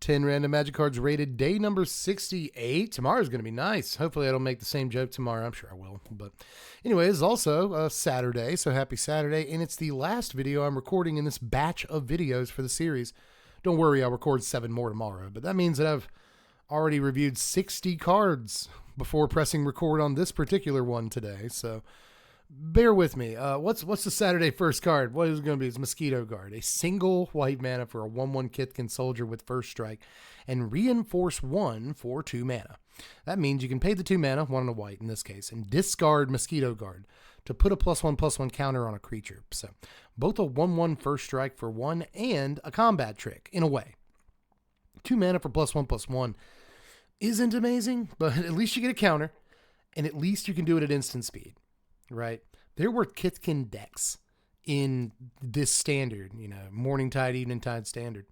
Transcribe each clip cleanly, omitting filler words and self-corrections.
10 random magic cards rated day number 68. Tomorrow's going to be nice. Hopefully I don't make the same joke tomorrow. I'm sure I will. But anyway, it's also a Saturday, so happy Saturday. And it's the last video I'm recording in this batch of videos for the series. Don't worry, I'll record 7 more tomorrow. But that means that I've already reviewed 60 cards before pressing record on this particular one today. So bear with me. What's the Saturday first card? What is it going to be? It's Mosquito Guard. A single white mana for a 1/1 Kithkin soldier with first strike and reinforce 1 for 2 mana. That means you can pay the 2 mana, 1 and a white in this case, and discard Mosquito Guard to put a +1/+1 counter on a creature. So both a 1/1 first strike for 1 and a combat trick in a way. 2 mana for +1/+1 isn't amazing, but at least you get a counter and at least you can do it at instant speed. Right. There were Kithkin decks in this standard, Morningtide, Eventide standard,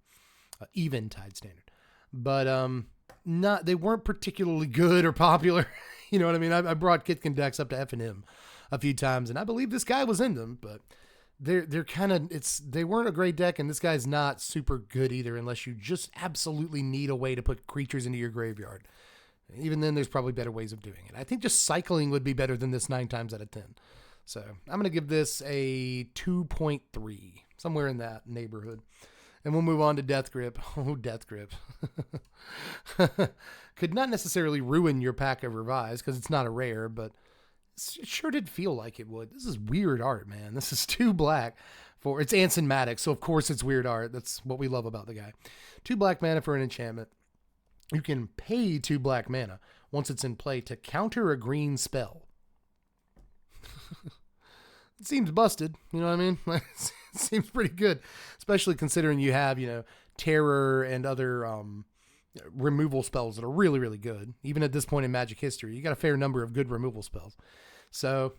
Eventide standard, but they weren't particularly good or popular. You know what I mean? I brought Kithkin decks up to F&M a few times, and I believe this guy was in them, but they're kind of they weren't a great deck, and this guy's not super good either, unless you just absolutely need a way to put creatures into your graveyard. Even then, there's probably better ways of doing it. I think just cycling would be better than this 9 times out of 10. So I'm going to give this a 2.3, somewhere in that neighborhood. And we'll move on to Death Grip. Oh, Death Grip. Could not necessarily ruin your pack of Revise because it's not a rare, but it sure did feel like it would. This is weird art, man. This is 2 black for, it's Anson Maddox, so of course it's weird art. That's what we love about the guy. 2 black mana for an enchantment. You can pay 2 black mana once it's in play to counter a green spell. It seems busted, you know what I mean? It seems pretty good, especially considering you have, terror and other removal spells that are really, really good. Even at this point in Magic history, you got a fair number of good removal spells. So,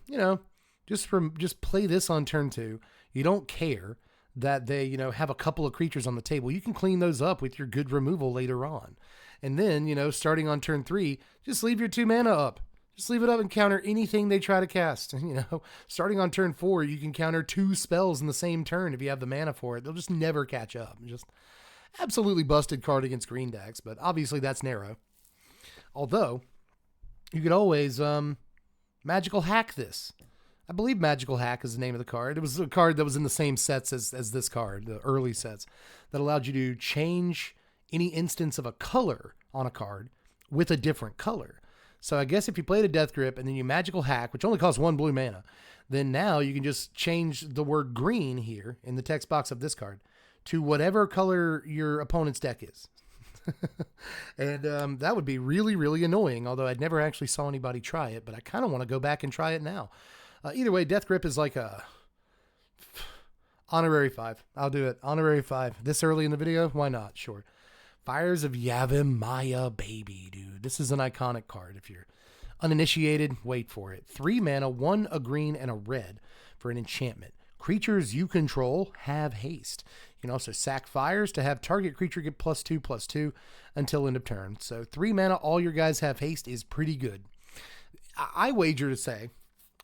just play this on turn 2. You don't care that they, have a couple of creatures on the table. You can clean those up with your good removal later on. And then, starting on turn 3, just leave your 2 mana up. Just leave it up and counter anything they try to cast. Starting on turn 4, you can counter 2 spells in the same turn if you have the mana for it. They'll just never catch up. Just absolutely busted card against green decks, but obviously that's narrow. Although, you could always Magical Hack this. I believe Magical Hack is the name of the card. It was a card that was in the same sets as this card, the early sets, that allowed you to change any instance of a color on a card with a different color. So I guess if you played a Death Grip and then you Magical Hack, which only costs 1 blue mana, then now you can just change the word green here in the text box of this card to whatever color your opponent's deck is. And that would be really, really annoying, although I'd never actually saw anybody try it, but I kind of want to go back and try it now. Either way, Death Grip is like a honorary 5. I'll do it. Honorary 5. This early in the video? Why not? Sure. Fires of Yavimaya, baby, dude. This is an iconic card. If you're uninitiated, wait for it. 3 mana, 1 a green and a red for an enchantment. Creatures you control have haste. You can also sack Fires to have target creature get +2/+2 until end of turn. So 3 mana, all your guys have haste is pretty good. I wager to say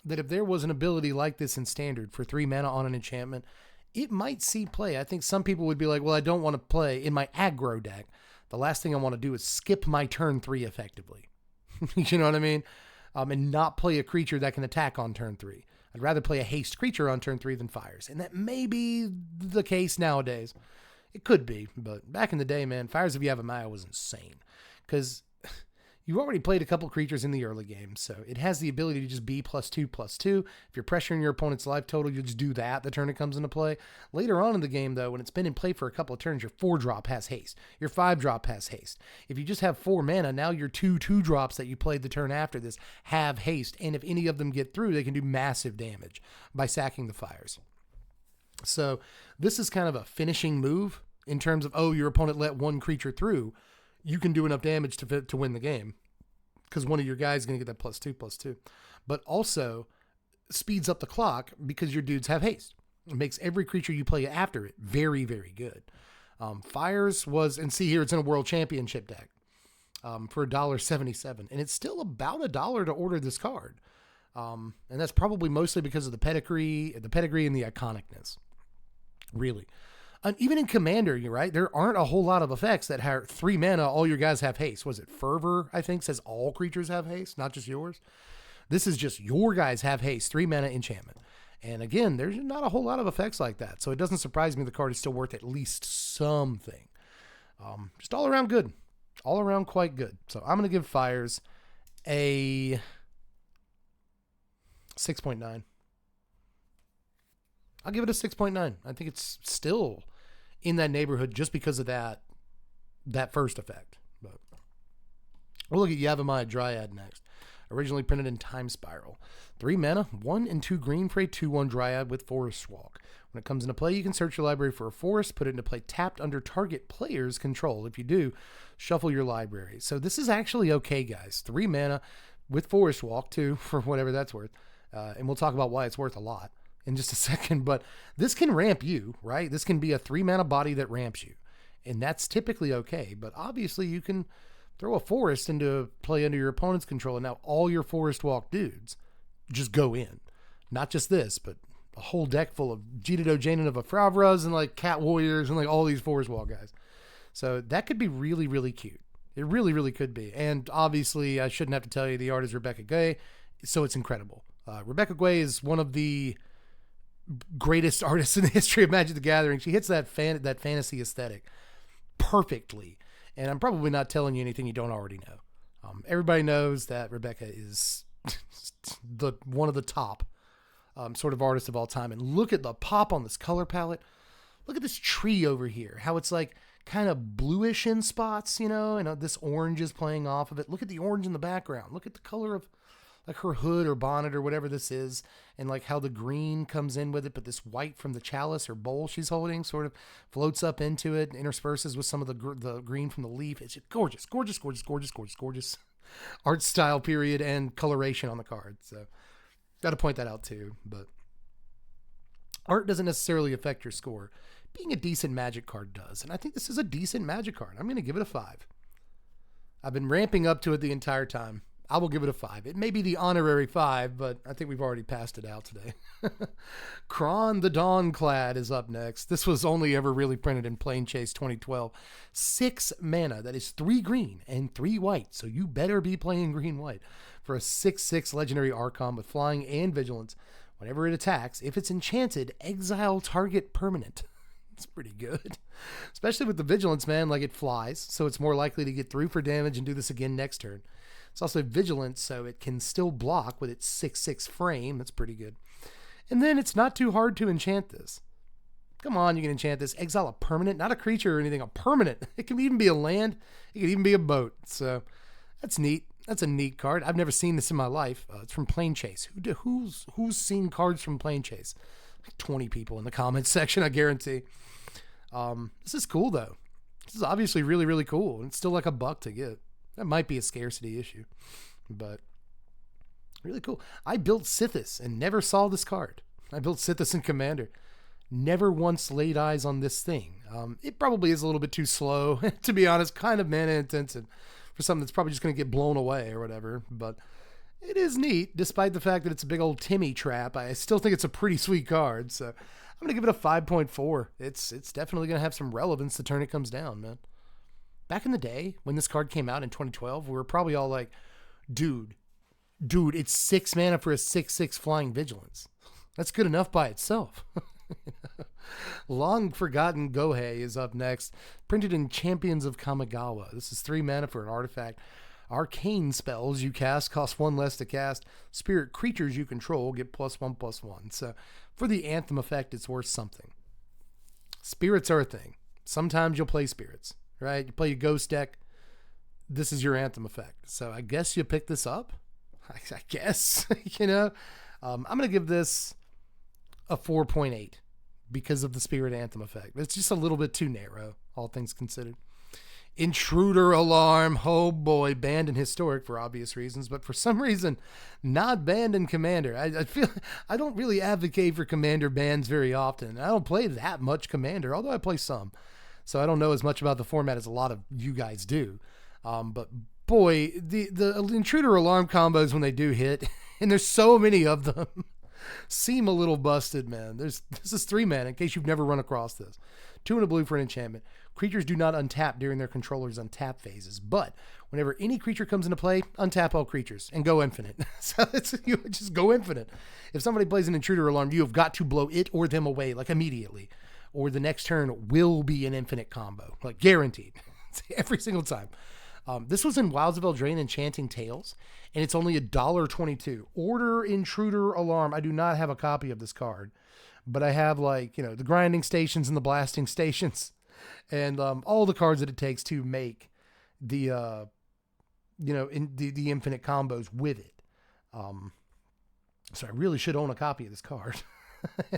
that if there was an ability like this in Standard for 3 mana on an enchantment, it might see play. I think some people would be like, well, I don't want to play in my aggro deck. The last thing I want to do is skip my turn 3 effectively. You know what I mean? And not play a creature that can attack on turn 3. I'd rather play a haste creature on turn 3 than Fires. And that may be the case nowadays. It could be, but back in the day, man, Fires of Yavimaya was insane. Because you've already played a couple creatures in the early game, so it has the ability to just be +2/+2. If you're pressuring your opponent's life total, you just do that the turn it comes into play. Later on in the game, though, when it's been in play for a couple of turns, your 4-drop has haste. Your 5-drop has haste. If you just have 4 mana, now your 2/2-drops that you played the turn after this have haste, and if any of them get through, they can do massive damage by sacking the Fires. So this is kind of a finishing move in terms of, oh, your opponent let 1 creature through. You can do enough damage to win the game because one of your guys is going to get that +2/+2, but also speeds up the clock because your dudes have haste. It makes every creature you play after it very, very good. Fires was, and see here, it's in a World Championship deck for $1.77, and it's still about $1 to order this card. And that's probably mostly because of the pedigree and the iconicness. Really. And even in Commander, you're right, there aren't a whole lot of effects that have 3 mana, all your guys have haste. Was it Fervor, I think, says all creatures have haste, not just yours? This is just your guys have haste, 3 mana enchantment. And again, there's not a whole lot of effects like that. So it doesn't surprise me the card is still worth at least something. Just all around good. All around quite good. So I'm going to give Fires a 6.9. I'll give it a 6.9. I think it's still in that neighborhood just because of that first effect. But we'll look at Yava Dryad next. Originally printed in Time Spiral. 3 mana, 1 and 2 green for a 2/1 Dryad with Forest Walk. When it comes into play, you can search your library for a forest, put it into play tapped under target player's control. If you do, shuffle your library. So this is actually okay, guys. 3 mana with Forest Walk, too, for whatever that's worth. And we'll talk about why it's worth a lot in just a second. But this can ramp you, right? This can be a 3 mana body that ramps you. And that's typically okay. But obviously, you can throw a forest into play under your opponent's control, and now all your Forest Walk dudes just go in. Not just this, but a whole deck full of Jito Janin of Afravras and like Cat Warriors and like all these Forest Walk guys. So that could be really, really cute. It really, really could be. And obviously, I shouldn't have to tell you the art is Rebecca Gay, so it's incredible. Rebecca Gay is one of the greatest artists in the history of Magic the Gathering. She hits that fantasy aesthetic perfectly. And I'm probably not telling you anything you don't already know. Everybody knows that Rebecca is one of the top sort of artists of all time. And look at the pop on this color palette. Look at this tree over here. How it's like kind of bluish in spots, and this orange is playing off of it. Look at the orange in the background. Look at the color of like her hood or bonnet or whatever this is, and like how the green comes in with it, but this white from the chalice or bowl she's holding sort of floats up into it, intersperses with some of the green from the leaf. It's just gorgeous, gorgeous, gorgeous, gorgeous, gorgeous, gorgeous art style, period, and coloration on the card. So got to point that out too. But art doesn't necessarily affect your score. Being a decent Magic card does, and I think this is a decent Magic card. I'm going to give it a 5. I've been ramping up to it the entire time. I will give it a 5. It may be the honorary 5, but I think we've already passed it out today. Kon the Dawnclad is up next. This was only ever really printed in Plane Chase 2012. 6 mana. That is 3 green and 3 white. So you better be playing green-white for a 6/6 legendary Archon with flying and vigilance. Whenever it attacks, if it's enchanted, exile target permanent. It's pretty good. Especially with the vigilance, man. Like it flies, so it's more likely to get through for damage and do this again next turn. It's also vigilant, so it can still block with its 6/6 frame. That's pretty good. And then it's not too hard to enchant this. Come on, you can enchant this. Exile a permanent, not a creature or anything, a permanent. It can even be a land. It can even be a boat. So that's neat. That's a neat card. I've never seen this in my life. It's from Plane Chase. Who's seen cards from Plane Chase? Like 20 people in the comments section, I guarantee. This is cool, though. This is obviously really, really cool. It's still like $1 to get. That might be a scarcity issue, but really cool. I built Sithis and never saw this card. I built Sithis in Commander. Never once laid eyes on this thing. It probably is a little bit too slow, to be honest, kind of mana intensive for something that's probably just going to get blown away or whatever, but it is neat, despite the fact that it's a big old Timmy trap. I still think it's a pretty sweet card, so I'm going to give it a 5.4. It's definitely going to have some relevance the turn it comes down, man. Back in the day, when this card came out in 2012, we were probably all like, dude, it's 6 mana for a 6/6 flying vigilance. That's good enough by itself. Long forgotten Gohei is up next. Printed in Champions of Kamigawa. This is 3 mana for an artifact. Arcane spells you cast cost 1 less to cast. Spirit creatures you control get +1/+1. So for the Anthem effect, it's worth something. Spirits are a thing. Sometimes you'll play spirits. Right? You play your ghost deck. This is your Anthem effect. So I guess you pick this up. I guess, I'm going to give this a 4.8 because of the Spirit Anthem effect. It's just a little bit too narrow, all things considered. Intruder Alarm. Oh boy, banned in Historic for obvious reasons, but for some reason, not banned in Commander. I feel I don't really advocate for Commander bans very often. I don't play that much Commander, although I play some. So I don't know as much about the format as a lot of you guys do. But boy, the Intruder Alarm combos, when they do hit, and there's so many of them, seem a little busted, man. This is 3 mana, in case you've never run across this. 2 and a blue for an enchantment. Creatures do not untap during their controller's untap phases, but whenever any creature comes into play, untap all creatures and go infinite. So you just go infinite. If somebody plays an Intruder Alarm, you have got to blow it or them away, like immediately, or the next turn will be an infinite combo, like guaranteed, every single time. This was in Wilds of Eldraine Enchanting Tales, and it's only $1.22. Order Intruder Alarm. I do not have a copy of this card, but I have, like, you know, the grinding stations and the blasting stations, and all the cards that it takes to make the you know, in the infinite combos with it. So I really should own a copy of this card.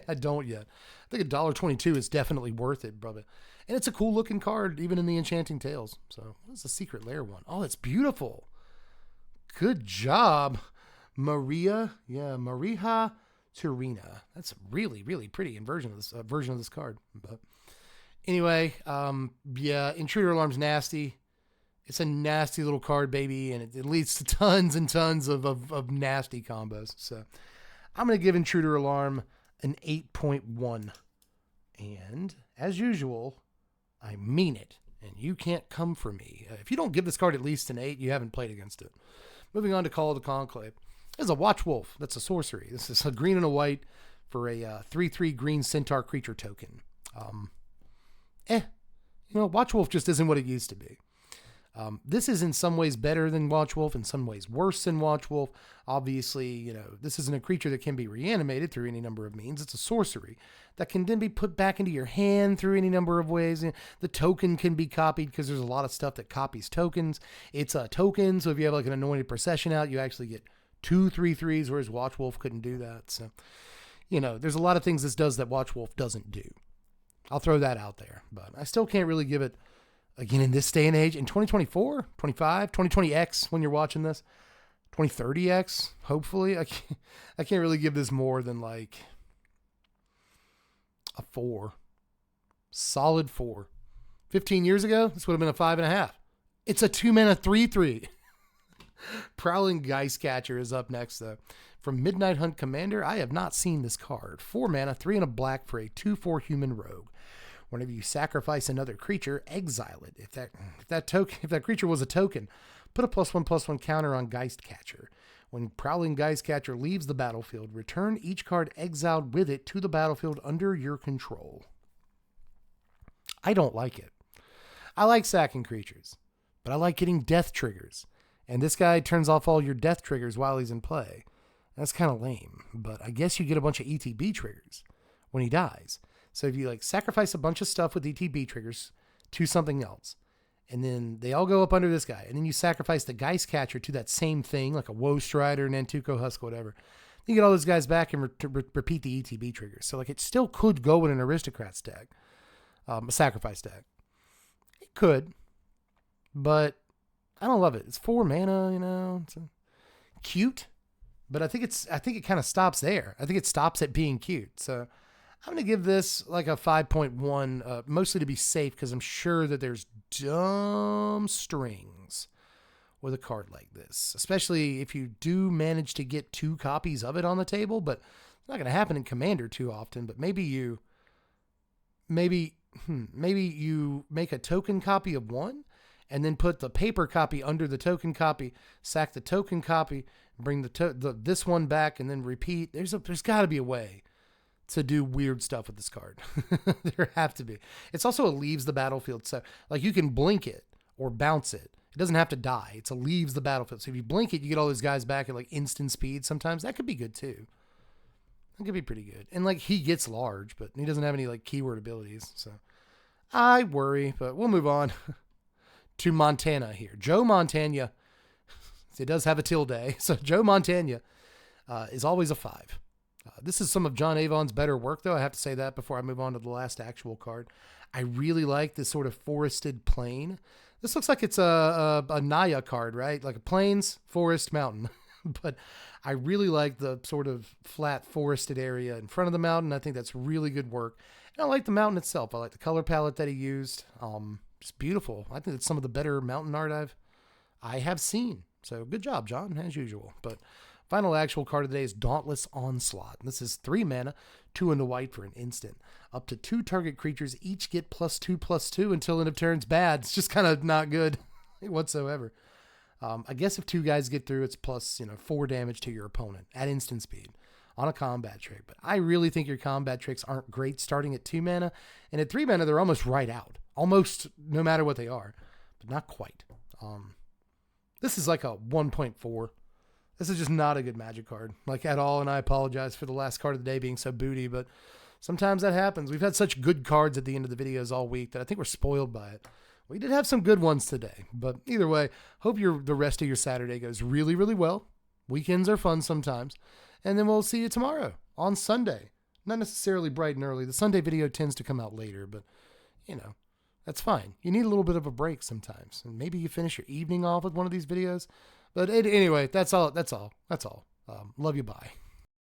I don't yet. I think $1.22 is definitely worth it, brother. And it's a cool looking card, even in the Enchanting Tales. So what's the Secret Lair one? Oh, it's beautiful. Good job, Maria. Yeah, Marija Turina. That's a really, really pretty version of this card. But anyway, yeah, Intruder Alarm's nasty. It's a nasty little card, baby, and it leads to tons and tons of nasty combos. So I'm going to give Intruder Alarm an 8.1. And as usual, I mean it. And you can't come for me. If you don't give this card at least an 8, you haven't played against it. Moving on to Call of the Conclave. This is a Watch Wolf. That's a sorcery. This is a green and a white for a 3/3 green centaur creature token. You know, Watch Wolf just isn't what it used to be. This is in some ways better than Watch Wolf, in some ways worse than Watch Wolf. Obviously, you know, this isn't a creature that can be reanimated through any number of means. It's a sorcery that can then be put back into your hand through any number of ways. The token can be copied because there's a lot of stuff that copies tokens. It's a token, so if you have like an Anointed Procession out, you actually get 2 3/3s, whereas Watch Wolf couldn't do that. So, you know, there's a lot of things this does that Watch Wolf doesn't do. I'll throw that out there, but I still can't really give it, again, in this day and age, in 2024, 25, 2020X, when you're watching this, 2030X, hopefully, I can't really give this more than like a 4. Solid 4. 15 years ago, this would have been a 5.5. It's a 2-mana 3/3. Prowling Geist Catcher is up next, though. From Midnight Hunt Commander, I have not seen this card. 4 mana, 3 and a black for a 2/4 human rogue. Whenever you sacrifice another creature, exile it. If that creature was a token, put a +1/+1 counter on Geist Catcher. When Prowling Geist Catcher leaves the battlefield, return each card exiled with it to the battlefield under your control. I don't like it. I like sacking creatures, but I like getting death triggers. And this guy turns off all your death triggers while he's in play. That's kind of lame, but I guess you get a bunch of ETB triggers when he dies. So if you like sacrifice a bunch of stuff with ETB triggers to something else, and then they all go up under this guy, and then you sacrifice the Geist Catcher to that same thing, like a Woe Strider, an Nantuko Husk, whatever, you get all those guys back and repeat the ETB triggers. So like it still could go in an Aristocrat stack, a sacrifice stack. It could, but I don't love it. It's 4 mana, you know. It's cute, but I think it kind of stops there. I think it stops at being cute. So I'm going to give this like a 5.1, mostly to be safe, because I'm sure that there's dumb strings with a card like this, especially if you do manage to get 2 copies of it on the table. But it's not going to happen in Commander too often. But maybe you make a token copy of one, and then put the paper copy under the token copy, sack the token copy, bring this one back, and then repeat. There's got to be a way to do weird stuff with this card. There have to be. It's also a leaves the battlefield. So like you can blink it or bounce it. It doesn't have to die. It's a leaves the battlefield. So if you blink it, you get all those guys back at like instant speed. Sometimes that could be good too. That could be pretty good. And like he gets large, but he doesn't have any like keyword abilities. So I worry, but we'll move on to Montana here. Joe Montana. It does have a tilde. So Joe Montana is always a 5. This is some of John Avon's better work, though. I have to say that before I move on to the last actual card. I really like this sort of forested plain. This looks like it's a Naya card, right? Like a plains, forest, mountain. But I really like the sort of flat forested area in front of the mountain. I think that's really good work. And I like the mountain itself. I like the color palette that he used. It's beautiful. I think it's some of the better mountain art I have seen. So good job, John, as usual. But Final actual card of the day is Dreadless Onslaught. This is 3 mana, 2 into white for an instant. Up to 2 target creatures each get +2/+2 until end of turn's bad. It's just kind of not good whatsoever. I guess if 2 guys get through, it's plus 4 damage to your opponent at instant speed on a combat trick. But I really think your combat tricks aren't great starting at 2 mana. And at 3 mana, they're almost right out. Almost no matter what they are. But not quite. This is like a 1.4. This is just not a good Magic card, like at all, and I apologize for the last card of the day being so booty, but sometimes that happens. We've had such good cards at the end of the videos all week that I think we're spoiled by it. We did have some good ones today, but either way, hope the rest of your Saturday goes really, really well. Weekends are fun sometimes, and then we'll see you tomorrow on Sunday. Not necessarily bright and early. The Sunday video tends to come out later, but, that's fine. You need a little bit of a break sometimes, and maybe you finish your evening off with one of these videos. But anyway, that's all. Love you. Bye.